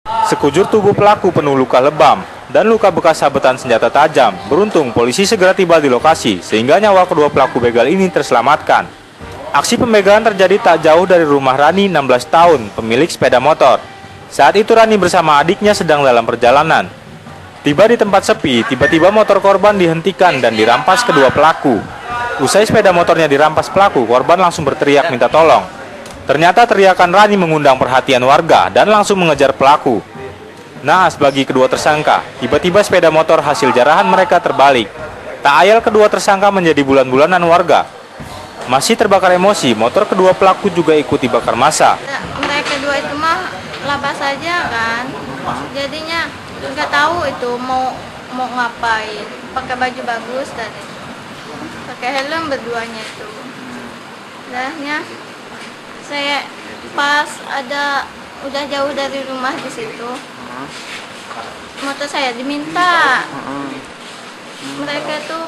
Sekujur tubuh pelaku penuh luka lebam dan luka bekas sabetan senjata tajam. Beruntung polisi segera tiba di lokasi sehingga nyawa kedua pelaku begal ini terselamatkan. Aksi pembegalan terjadi tak jauh dari rumah Rani 16 tahun, pemilik sepeda motor. Saat itu Rani bersama adiknya sedang dalam perjalanan. Tiba di tempat sepi, tiba-tiba motor korban dihentikan dan dirampas kedua pelaku. Usai sepeda motornya dirampas pelaku, korban langsung berteriak minta tolong. Ternyata teriakan Rani mengundang perhatian warga dan langsung mengejar pelaku. Naas bagi kedua tersangka, tiba-tiba sepeda motor hasil jarahan mereka terbalik. Tak ayal kedua tersangka menjadi bulan-bulanan warga. Masih terbakar emosi, motor kedua pelaku juga ikut dibakar massa. Mereka kedua itu mah labas saja kan, jadinya nggak tahu itu mau ngapain. Pakai baju bagus tadi, pakai helm berduanya itu. Dahnya saya pas udah jauh dari rumah di situ, motor saya diminta. Mereka tuh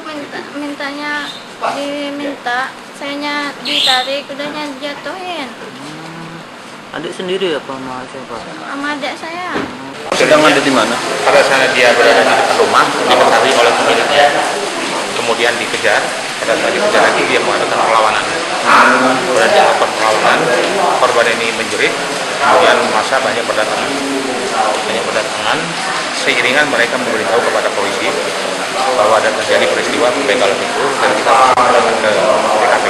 diminta, sayanya ditarik, udahnya dijatuhin. Adik sendiri apa sama siapa? Sama adik saya. Sedang ada di mana? Pada saat dia berada di depan rumah, diketahui oleh pemiliknya, kemudian dikejar. Pada saat dikejar lagi dia mengadakan perlawanan. Kemudian dia melakukan perlawanan, korban ini menjerit, kemudian massa banyak berdatangan. Seiringan mereka memberitahu kepada polisi bahwa ada terjadi peristiwa pembegalan itu dan kita datang ke TKP.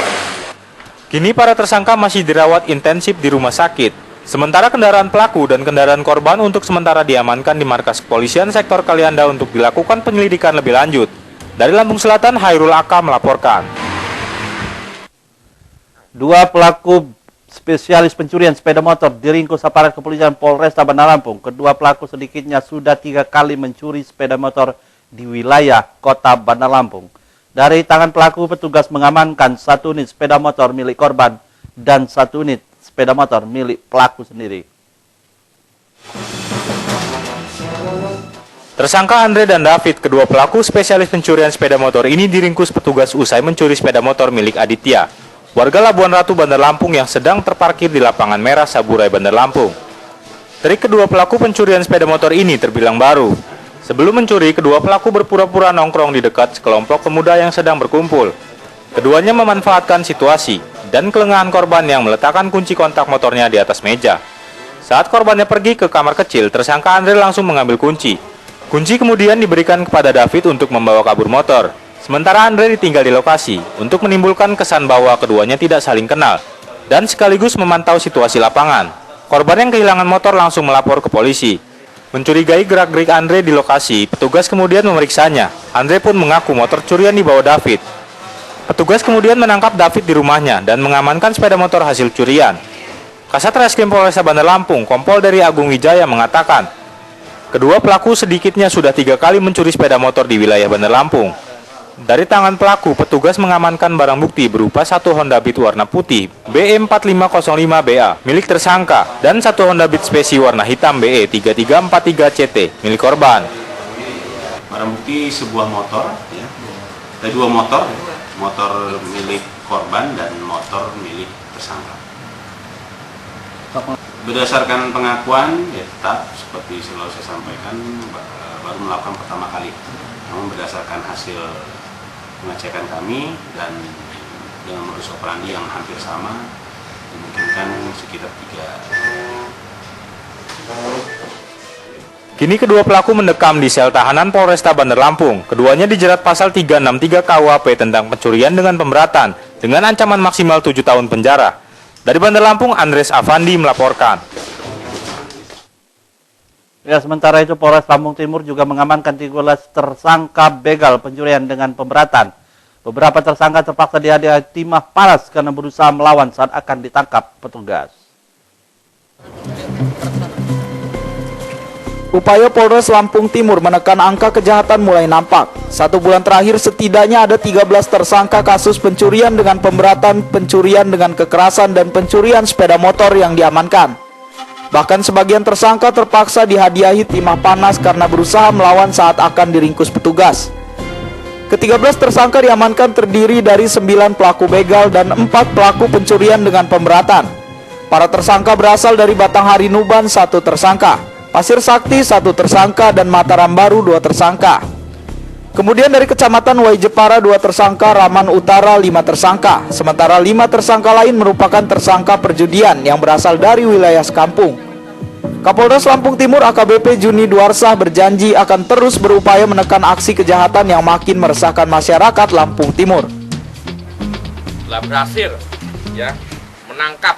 Kini para tersangka masih dirawat intensif di rumah sakit. Sementara kendaraan pelaku dan kendaraan korban untuk sementara diamankan di markas kepolisian sektor Kalianda untuk dilakukan penyelidikan lebih lanjut. Dari Lampung Selatan, Hairul Aka melaporkan. Dua pelaku spesialis pencurian sepeda motor diringkus aparat kepolisian Polresta Bandar Lampung. Kedua pelaku sedikitnya sudah 3 kali mencuri sepeda motor di wilayah kota Bandar Lampung. Dari tangan pelaku, petugas mengamankan 1 unit sepeda motor milik korban dan 1 unit sepeda motor milik pelaku sendiri. Tersangka Andre dan David, kedua pelaku spesialis pencurian sepeda motor ini diringkus petugas usai mencuri sepeda motor milik Aditya, warga Labuan Ratu, Bandar Lampung yang sedang terparkir di lapangan merah Saburai, Bandar Lampung. Trik kedua pelaku pencurian sepeda motor ini terbilang baru. Sebelum mencuri, kedua pelaku berpura-pura nongkrong di dekat sekelompok pemuda yang sedang berkumpul. Keduanya memanfaatkan situasi dan kelengahan korban yang meletakkan kunci kontak motornya di atas meja. Saat korbannya pergi ke kamar kecil, tersangka Andre langsung mengambil kunci. Kunci kemudian diberikan kepada David untuk membawa kabur motor. Sementara Andre ditinggal di lokasi untuk menimbulkan kesan bahwa keduanya tidak saling kenal dan sekaligus memantau situasi lapangan. Korban yang kehilangan motor langsung melapor ke polisi. Mencurigai gerak-gerik Andre di lokasi, petugas kemudian memeriksanya. Andre pun mengaku motor curian dibawa David. Petugas kemudian menangkap David di rumahnya dan mengamankan sepeda motor hasil curian. Kasat Reskrim Polresta Bandar Lampung, Kompol dari Agung Wijaya mengatakan, kedua pelaku sedikitnya sudah 3 kali mencuri sepeda motor di wilayah Bandar Lampung. Dari tangan pelaku, petugas mengamankan barang bukti berupa 1 Honda Beat warna putih BE4505BA milik tersangka dan 1 Honda Beat Spesi warna hitam BE3343CT milik korban. Barang bukti sebuah motor, ya. Ada 2 motor, motor milik korban dan motor milik tersangka. Berdasarkan pengakuan, ya tetap seperti selalu saya sampaikan, baru melakukan pertama kali. Namun berdasarkan hasil pengecekan kami dan dengan modus operandi yang hampir sama, dimungkinkan sekitar 3. Kini kedua pelaku mendekam di sel tahanan Polresta Bandar Lampung. Keduanya dijerat pasal 363 KUHP tentang pencurian dengan pemberatan dengan ancaman maksimal 7 tahun penjara. Dari Bandar Lampung, Andres Avandi melaporkan. Ya, sementara itu Polres Lampung Timur juga mengamankan 13 tersangka begal pencurian dengan pemberatan. Beberapa tersangka terpaksa dihadiahi timah panas karena berusaha melawan saat akan ditangkap petugas. Upaya Polres Lampung Timur menekan angka kejahatan mulai nampak. 1 bulan terakhir setidaknya ada 13 tersangka kasus pencurian dengan pemberatan, pencurian dengan kekerasan, dan pencurian sepeda motor yang diamankan. Bahkan sebagian tersangka terpaksa dihadiahi timah panas karena berusaha melawan saat akan diringkus petugas. Ke-13 tersangka diamankan terdiri dari 9 pelaku begal dan 4 pelaku pencurian dengan pemberatan. Para tersangka berasal dari Batanghari Nuban, 1 tersangka, Pasir Sakti 1 tersangka, dan Mataram Baru 2 tersangka. Kemudian dari Kecamatan Wai Jepara 2 tersangka, Raman Utara 5 tersangka. Sementara 5 tersangka lain merupakan tersangka perjudian yang berasal dari wilayah sekampung. Kapolres Lampung Timur AKBP Juni Duarsah berjanji akan terus berupaya menekan aksi kejahatan yang makin meresahkan masyarakat Lampung Timur. Telah berhasil ya menangkap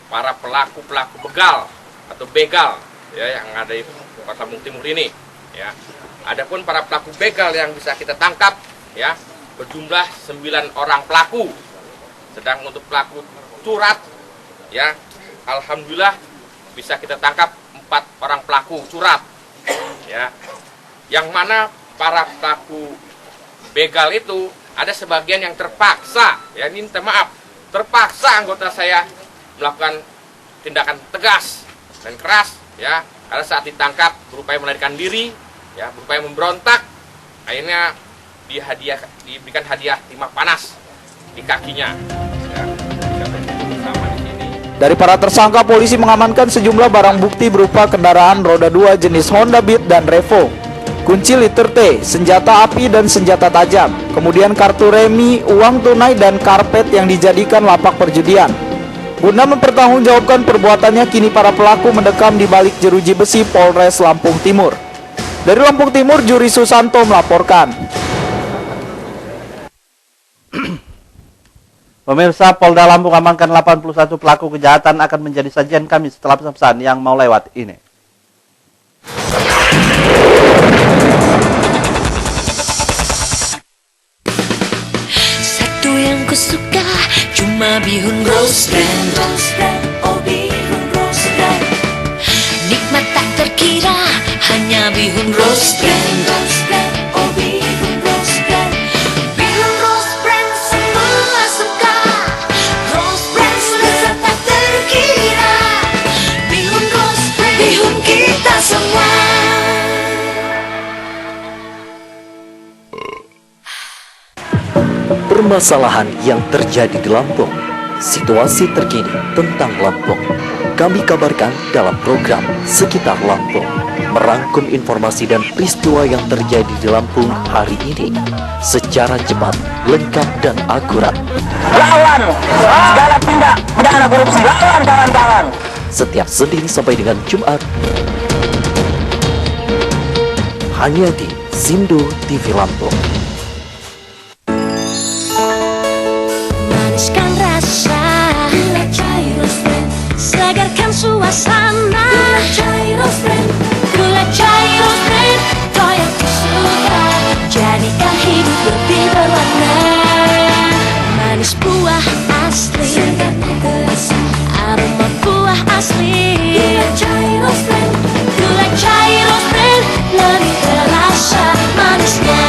para pelaku begal atau begal ya yang ada di Kota Lampung Timur ini ya. Adapun para pelaku begal yang bisa kita tangkap ya berjumlah 9 orang pelaku. Sedang untuk pelaku curat ya alhamdulillah bisa kita tangkap 4 orang pelaku curat ya. Yang mana para pelaku begal itu ada sebagian yang terpaksa ya, ini minta maaf, terpaksa anggota saya melakukan tindakan tegas dan keras ya, karena saat ditangkap berupaya melarikan diri ya, berupaya memberontak, akhirnya diberikan hadiah timah panas di kakinya ya. Bisa berkumpul bersama di sini. Dari para tersangka, polisi mengamankan sejumlah barang bukti berupa kendaraan roda 2 jenis Honda Beat dan Revo, kunci liter T, senjata api dan senjata tajam, kemudian kartu remi, uang tunai, dan karpet yang dijadikan lapak perjudian. Guna mempertanggungjawabkan perbuatannya, kini para pelaku mendekam di balik jeruji besi Polres Lampung Timur. Dari Lampung Timur, Juri Susanto melaporkan. Pemirsa, Polda Lampung amankan 81 pelaku kejahatan akan menjadi sajian kami setelah pesan yang mau lewat ini. Satu yang kusuka cuma bihun rose brand, oh bihun rose brand. Nikmat tak terkira hanya bihun rose brand, oh bihun rose brand. Bihun rose brand semua suka, rose brand lezat tak terkira. Bihun rose brand, bihun kita semua. Permasalahan yang terjadi di Lampung, situasi terkini tentang Lampung, kami kabarkan dalam program Sekitar Lampung, merangkum informasi dan peristiwa yang terjadi di Lampung hari ini secara cepat, lengkap, dan akurat. Lawan segala tindak pidana korupsi, lawan kawan-kawan. Setiap Senin sampai dengan Jumat, hanya di Sindo TV Lampung. Maniskan rasa, gula cair rose brand, segarkan suasana. Gula cair rose brand, gula cair rose brand, kau yang kusuka, jadikan hidup lebih berwarna. Manis buah asli, segarnya terasa, aroma buah asli. Gula cair rose brand, gula cair rose brand, lebih terasa manisnya.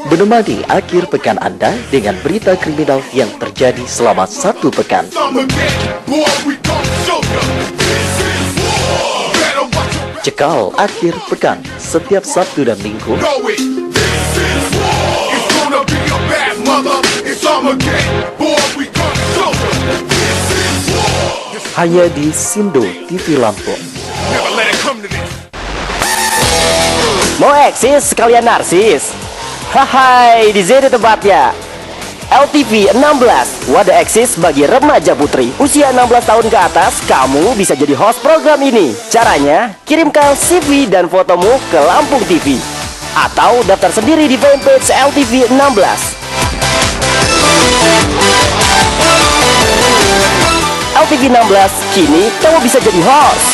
Menemani akhir pekan Anda dengan berita kriminal yang terjadi selama 1 pekan. Cekal akhir pekan setiap Sabtu dan Minggu hanya di Sindo TV Lampung. Mau eksis sekalian narsis? Hai, di sini tempatnya. LTV 16, wadah eksis bagi remaja putri usia 16 tahun ke atas. Kamu bisa jadi host program ini. Caranya, kirimkan CV dan fotomu ke Lampung TV atau daftar sendiri di fanpage LTV 16. LTV 16, kini kamu bisa jadi host.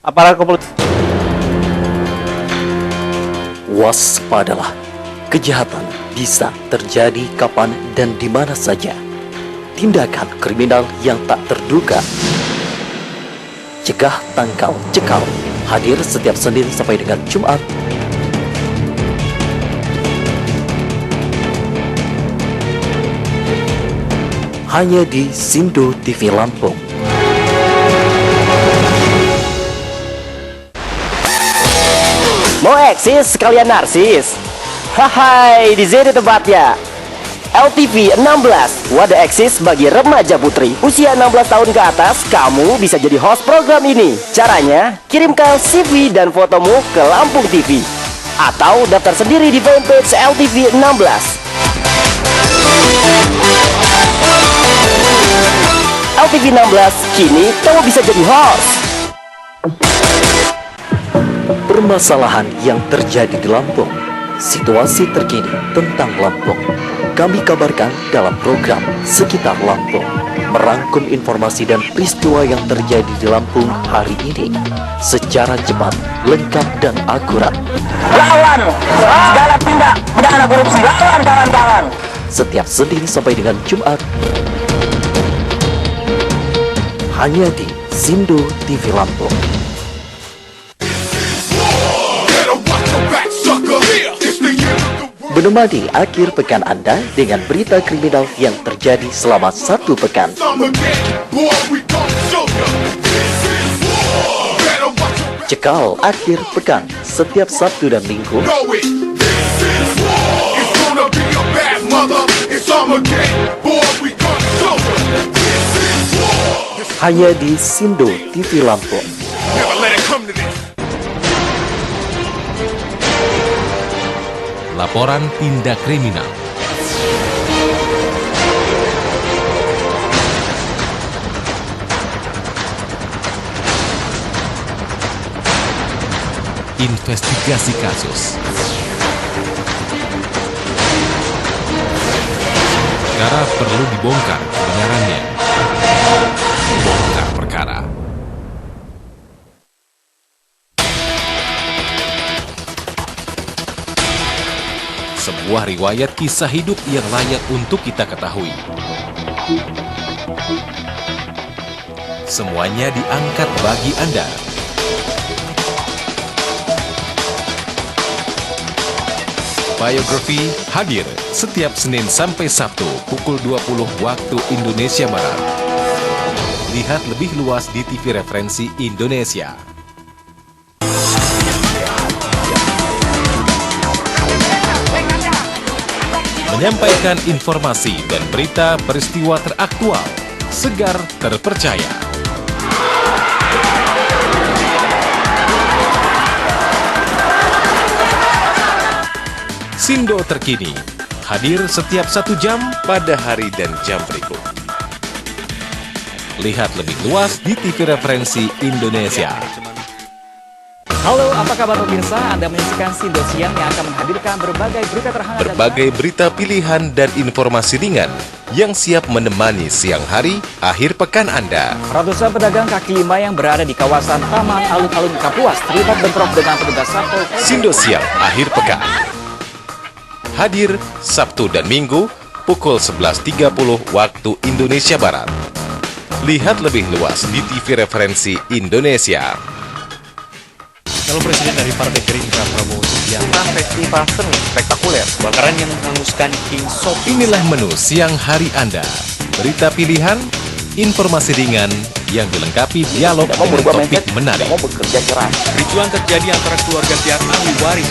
Aparat kepolisian. Waspadalah, kejahatan bisa terjadi kapan dan di mana saja. Tindakan kriminal yang tak terduga. Cegah, tangkal, cekal. Hadir setiap Senin sampai dengan Jumat. Hanya di Sindo TV Lampung. Mau eksis sekalian narsis? Hai, di sini tempatnya. LTV 16, wadah eksis bagi remaja putri usia 16 tahun ke atas. Kamu bisa jadi host program ini. Caranya, kirimkan CV dan fotomu ke Lampung TV atau daftar sendiri di fanpage LTV 16. LTV 16, kini kamu bisa jadi host. Permasalahan yang terjadi di Lampung, situasi terkini tentang Lampung, kami kabarkan dalam program Sekitar Lampung, merangkum informasi dan peristiwa yang terjadi di Lampung hari ini secara cepat, lengkap, dan akurat. Lawan segala tindak pidana korupsi, lawan kawan-kawan. Setiap Senin sampai dengan Jumat, hanya di Sindo TV Lampung. Menemani akhir pekan Anda dengan berita kriminal yang terjadi selama 1 pekan. Cekal akhir pekan setiap Sabtu dan Minggu hanya di Sindo TV Lampung. Laporan tindak kriminal. Investigasi kasus. Perkara perlu dibongkar kebenarannya. Bongkar perkara. Sebuah riwayat kisah hidup yang layak untuk kita ketahui. Semuanya diangkat bagi Anda. Biografi hadir setiap Senin sampai Sabtu pukul 20 waktu Indonesia Barat. Lihat lebih luas di TV Referensi Indonesia. Menyampaikan informasi dan berita peristiwa teraktual, segar, terpercaya. Sindo terkini, hadir setiap 1 jam pada hari dan jam berikut. Lihat lebih luas di TV Referensi Indonesia. Halo, apa kabar pemirsa? Anda menyaksikan Sindo Siang yang akan menghadirkan berbagai berita terhangat. Berbagai berita pilihan dan informasi ringan yang siap menemani siang hari akhir pekan Anda. Ratusan pedagang kaki lima yang berada di kawasan Taman Alun-Alun Kapuas terlibat bentrok dengan petugas Satpol PP. Sindo Siang akhir pekan. Hadir Sabtu dan Minggu pukul 11.30 waktu Indonesia Barat. Lihat lebih luas di TV Referensi Indonesia. Calon Presiden dari Partai Gerindra Prabowo Subianto, festival seni spektakuler, kebakaran yang menghanguskan King Sophie. Inilah menu siang hari Anda. Berita pilihan, informasi ringan yang dilengkapi dialog dengan topik menarik. Kericuan terjadi antara keluarga pihak ahli waris.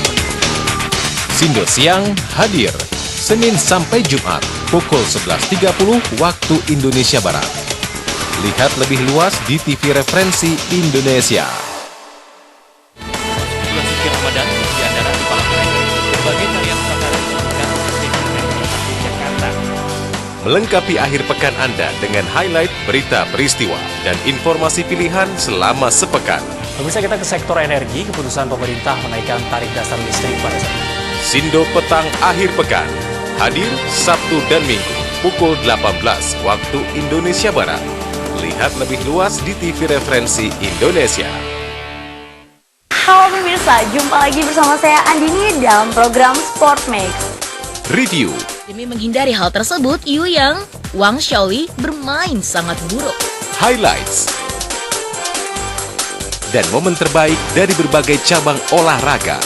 Sindo Siang hadir Senin sampai Jumat pukul 11.30 waktu Indonesia Barat. Lihat lebih luas di TV Referensi Indonesia. Ramadan di antara kepala berbagai tarian Nusantara dan Jakarta. Melengkapi akhir pekan Anda dengan highlight berita peristiwa dan informasi pilihan selama sepekan. Pemirsa, kita ke sektor energi. Keputusan pemerintah menaikkan tarif dasar listrik pada saat ini. Sindo petang akhir pekan hadir Sabtu dan Minggu pukul 18 waktu Indonesia Barat. Lihat lebih luas di TV Referensi Indonesia. Halo pemirsa, jumpa lagi bersama saya Andini dalam program Sport Mix. Review. Demi menghindari hal tersebut, Yu Yang, Wang Xiaoli bermain sangat buruk. Highlights. Dan momen terbaik dari berbagai cabang olahraga.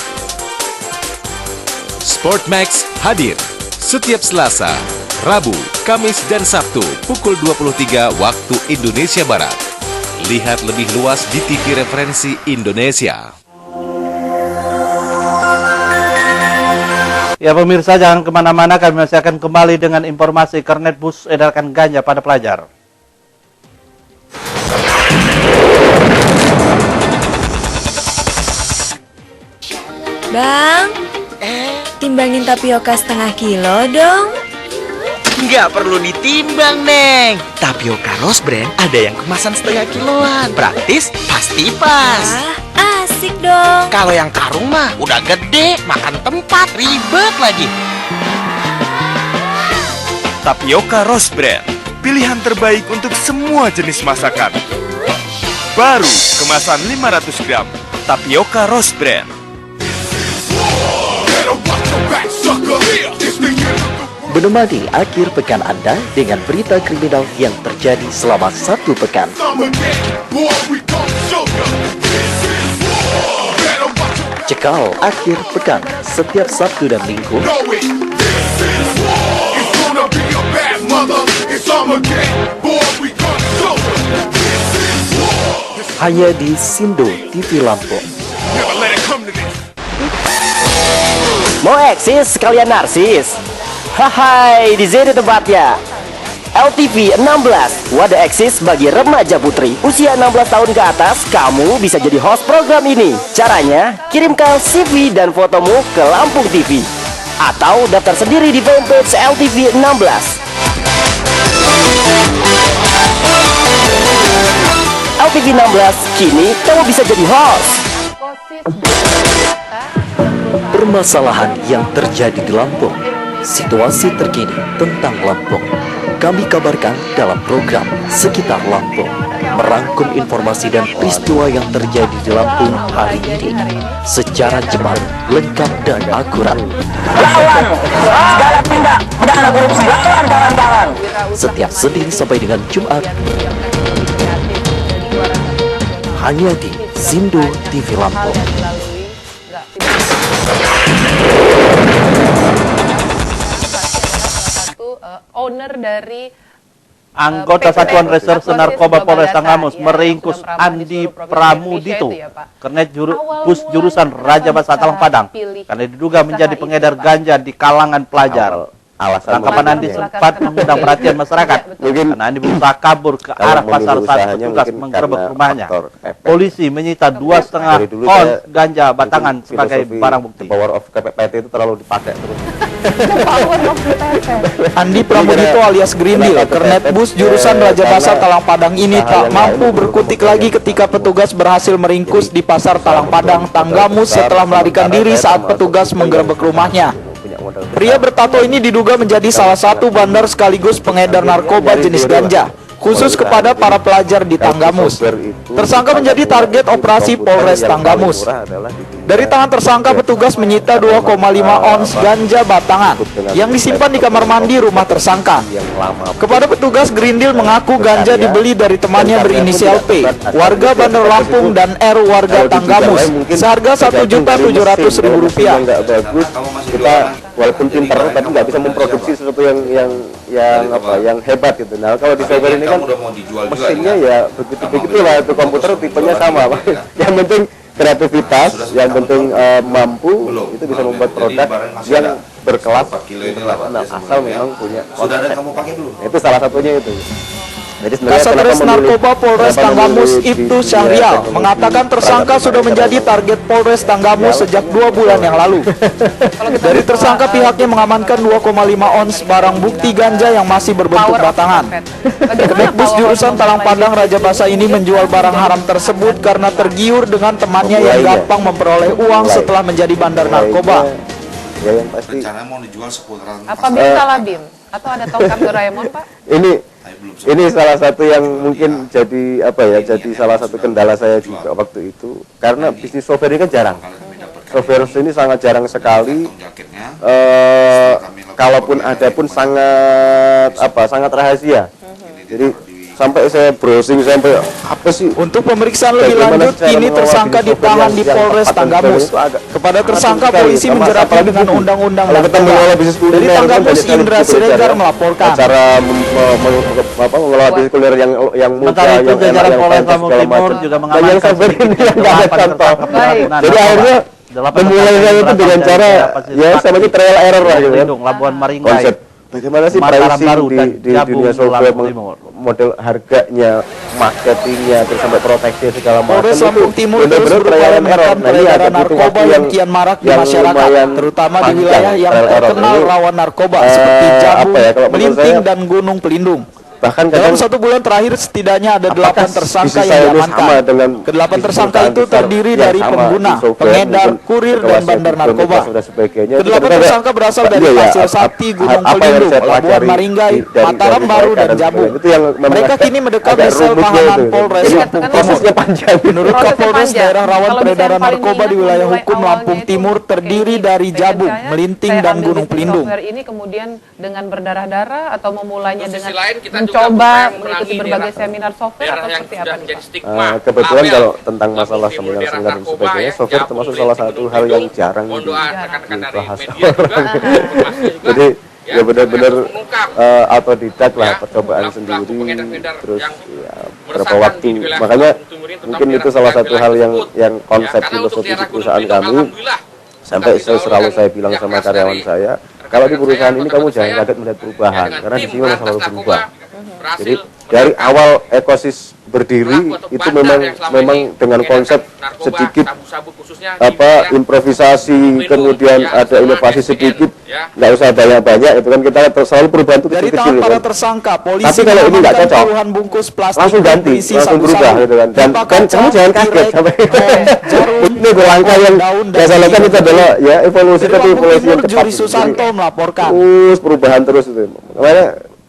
Sportmax hadir setiap Selasa, Rabu, Kamis, dan Sabtu pukul 23 waktu Indonesia Barat. Lihat lebih luas di TV Referensi Indonesia. Ya pemirsa, jangan kemana-mana, kami masih akan kembali dengan informasi kernet bus edarkan ganja pada pelajar. Bang, timbangin tapioka setengah kilo dong. Nggak perlu ditimbang, Neng. Tapioka Rose Brand ada yang kemasan setengah kiloan. Praktis, pasti pas. Asik dong. Kalau yang karung mah udah gede, makan tempat, ribet lagi. Tapioka Rose Brand, pilihan terbaik untuk semua jenis masakan. Baru, kemasan 500 gram. Tapioka Rose Brand. Menemani akhir pekan Anda dengan berita kriminal yang terjadi selama 1 pekan. Cekal akhir pekan setiap Sabtu dan Minggu hanya di Sindo TV Lampung. Mau eksis sekalian narsis? Hai, di sini tempatnya. LTV 16, wadah eksis bagi remaja putri usia 16 tahun ke atas. Kamu bisa jadi host program ini. Caranya, kirimkan CV dan fotomu ke Lampung TV atau daftar sendiri di fanpage LTV 16. LTV 16, kini kamu bisa jadi host. Permasalahan yang terjadi di Lampung, situasi terkini tentang Lampung, kami kabarkan dalam program Sekitar Lampung, merangkum informasi dan peristiwa yang terjadi di Lampung hari ini secara cepat, lengkap dan akurat. Lawan, segala tindak pidana korupsi, lawan kawan-kawan. Setiap Senin sampai dengan Jumat, hanya di Sindo TV Lampung. Owner dari Anggota Satuan Reserse Narkoba Polres Tanggamus meringkus Andi Pramudito, kernet bus jurusan Raja Basa Talang Padang, karena diduga menjadi pengedar ganja di kalangan pelajar. Tangkapan Andi sempat mengundang perhatian masyarakat karena Andi berusaha kabur ke arah pasar saat petugas menggerebek rumahnya. Polisi menyita 2,5 ons ganja batangan sebagai barang bukti. Power of KPPT itu terlalu dipakai terus. Andi Pramudito alias Grindil, kernet bus jurusan Raja Basa Talang Padang ini tak mampu berkutik lagi ketika petugas berhasil meringkus di pasar Talang Padang, Tanggamus setelah melarikan diri saat petugas menggerebek rumahnya. Pria bertato ini diduga menjadi salah satu bandar sekaligus pengedar narkoba jenis ganja, khusus kepada para pelajar di Tanggamus. Tersangka menjadi target operasi Polres Tanggamus. Dari tangan tersangka, petugas menyita 2,5 ons ganja batangan yang disimpan di kamar mandi rumah tersangka. Kepada petugas, Grindil mengaku ganja dibeli dari temannya berinisial P, warga Bandar Lampung, dan R, warga Tanggamus, seharga Rp1.700.000. Kita walaupun pintar tapi nggak bisa memproduksi sesuatu yang hebat gitu. Nah kalau di server ini kan mesinnya ya begitulah, itu komputer tipenya sama. Yang penting kreativitas, yang penting mampu itu bisa membuat produk yang berkelas. Nah, asal memang punya konsep. Itu salah satunya itu. Kasatgas Narkoba Polres Tanggamus Ibtu Syahrial mengatakan tersangka sudah menjadi target Polres Tanggamus sejak 2 bulan yang lalu. Dari tersangka, pihaknya mengamankan 2,5 ons barang bukti ganja yang masih berbentuk batangan. Kernet bus jurusan Talang Padang Raja Basa ini menjual barang haram tersebut karena tergiur dengan temannya yang gampang memperoleh uang setelah menjadi bandar narkoba. Rencana mau dijual seputaran apa BIM salah BIM? Atau ada tongkat Doraemon, Pak? Ini salah satu yang mungkin jadi jadi salah satu kendala saya juga waktu itu, karena bisnis software ini kan jarang. Software ini sangat jarang sekali. Kalaupun ada pun sangat rahasia. Jadi sampai saya browsing sampai apa sih. Untuk pemeriksaan lebih lanjut, kini tersangka ditahan di Polres Tanggamus. Kepada tersangka, polisi menjeratnya dengan undang-undang narkoba. Dari Tanggamus, Indra Siregar melaporkan. Cara mengelola bisnis kuliner yang mudah, itu jajaran Polres Lampung Timur juga mengamankan Jadi akhirnya memulainya itu dengan cara ya samanya trial error lah gitu kan. Labuan Maringgai. Konsep bagaimana sih pricing di dunia software, model harganya, marketingnya, terus sampai proteksi segala macam. Polres Lampung Timur terus berupaya menekan peredaran narkoba yang kian marak di masyarakat, terutama di wilayah yang terkenal rawan narkoba seperti Jabu, Melinting, dan Gunung Pelindung. Bahkan dalam 1 bulan terakhir setidaknya ada 8 tersangka yang diamankan. Ke-8 tersangka itu terdiri dari pengguna, pengedar, kurir, dan bandar narkoba. Ke-8 tersangka berasal dari Pasir Sakti, Gunung Pelindung, Labuan Maringgai, Mataram Baru, dan Jabu. Mereka kini mendekam di sel tahanan Polres Lampung Timur. Menurut Kapolres, daerah rawan peredaran narkoba di wilayah hukum Lampung Timur terdiri dari Jabu, Melinting, dan Gunung Pelindung. Ini kemudian dengan berdarah-darah atau memulainya dengan mencoba mengikuti berbagai seminar software atau seperti apa nih? Kebetulan kalau tentang masalah seminar-seminar dan sebagainya, software termasuk salah satu hal yang jarang dibahas orang. Jadi ya benar-benar autodidak lah, percobaan sendiri, terus ya berapa waktu. Makanya mungkin itu salah satu hal yang konsep filosofi di perusahaan kami. Sampai selalu saya bilang sama karyawan saya, kalau di perusahaan ini kamu jangan kaget melihat perubahan, karena di sini memang selalu berubah. Jadi dari awal ekosis berdiri itu memang dengan konsep sedikit improvisasi, kemudian ada inovasi sedikit, nggak usah banyak-banyak, itu kan kita selalu perubahan itu dari kecil-kecil. para tersangka, polisi tapi kalau ini nggak cocok, bungkus plastik langsung ganti, langsung berubah gitu kan. Dan kamu jangan kaget sampai ini berlangkah yang biasa lakukan itu adalah ya evolusi, tapi evolusi yang cepat. Juri Susanto melaporkan terus perubahan terus itu. Makanya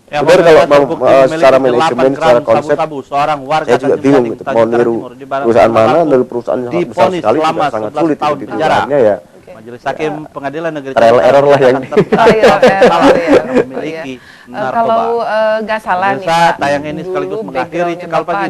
ya, benar kalau secara manajemen, secara konsep, saya juga bingung gitu, mau niru perusahaan mana, niru perusahaan yang besar sekali sudah sangat sulit di dalamnya ya. Majelis Hakim Pengadilan Negeri trial error lah yang memiliki kalau nggak salah nih Pak, tayang ini sekaligus mengakhiri Cekal Pagi.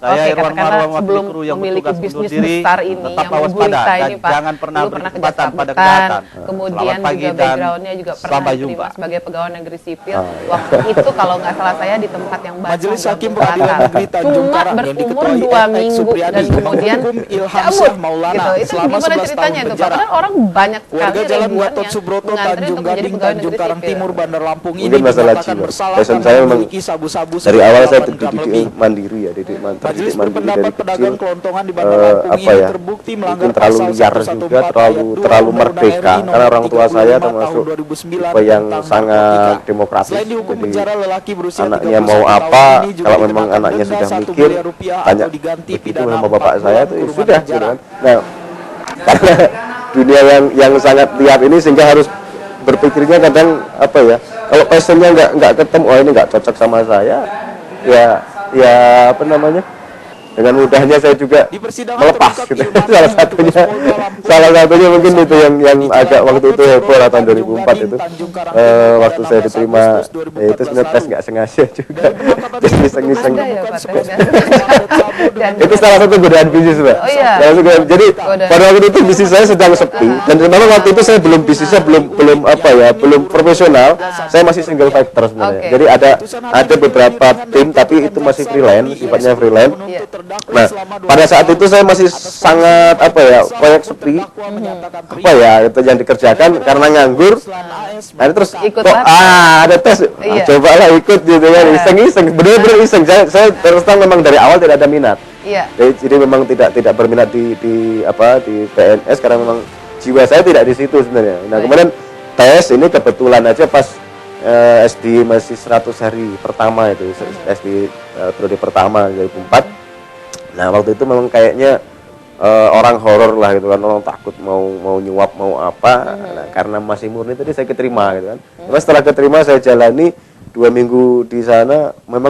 Saya Irwan Marwan, sebelum memiliki bisnis besar ini yang menggurita ini Pak, jangan pernah berkesempatan pada kejahatan, kemudian juga backgroundnya juga pernah diterima sebagai pegawai negeri sipil. Waktu itu kalau nggak salah saya di tempat yang Majelis Hakim Pengadilan Negeri Tanjung Karang yang berumur 2 minggu dan kemudian cabut gitu. Itu gimana ceritanya itu Pak? Karena orang banyak sekali warga Jalan Gatot Subroto, Tanjung Gading, Tanjung Karang Timur, Bandar Lampung ini dinyatakan bersalah karena memiliki sabu-sabu dari awal saya dididik mandiri ya, dididik mandiri dari kecil. Terbukti melanggar terlalu liar juga, terlalu merdeka, karena orang tua saya termasuk tipe yang sangat demokratis. Jadi anaknya mau apa, kalau memang anaknya sudah mikir, tanya begitu sama bapak saya itu sudah gitu kan. Nah, karena dunia yang sangat liar ini sehingga harus berpikirnya kadang kalau passionnya nggak ketemu, ini nggak cocok sama saya, ya dengan mudahnya saya juga melepas gitu. salah satunya mungkin itu yang agak waktu itu heboh lah, tahun 2004 itu waktu saya diterima ya itu sebenarnya tes nggak sengaja juga, jadi iseng-iseng. Itu salah satu godaan bisnis Mbak. Jadi pada waktu itu bisnis saya sedang sepi, dan memang waktu itu saya bisnisnya belum profesional, saya masih single factor sebenarnya. Jadi ada beberapa tim tapi itu masih freelance, sifatnya freelance. Nah, pada saat itu saya masih sangat proyek sepi, itu yang dikerjakan karena nganggur. Nah, terus ada tes, cobalah ikut gitu kan, iseng-iseng, benar-benar iseng. Saya terus terang memang dari awal tidak ada minat. Jadi memang tidak berminat di PNS karena memang jiwa saya tidak di situ sebenarnya. Nah, kemudian tes ini kebetulan aja pas SD masih 100 hari pertama itu, SD periode pertama 2004. Nah, waktu itu memang kayaknya orang horor lah gitu kan, orang takut mau nyuap mau apa. Nah, karena masih murni tadi saya keterima gitu kan. Terus setelah keterima saya jalani 2 minggu di sana, memang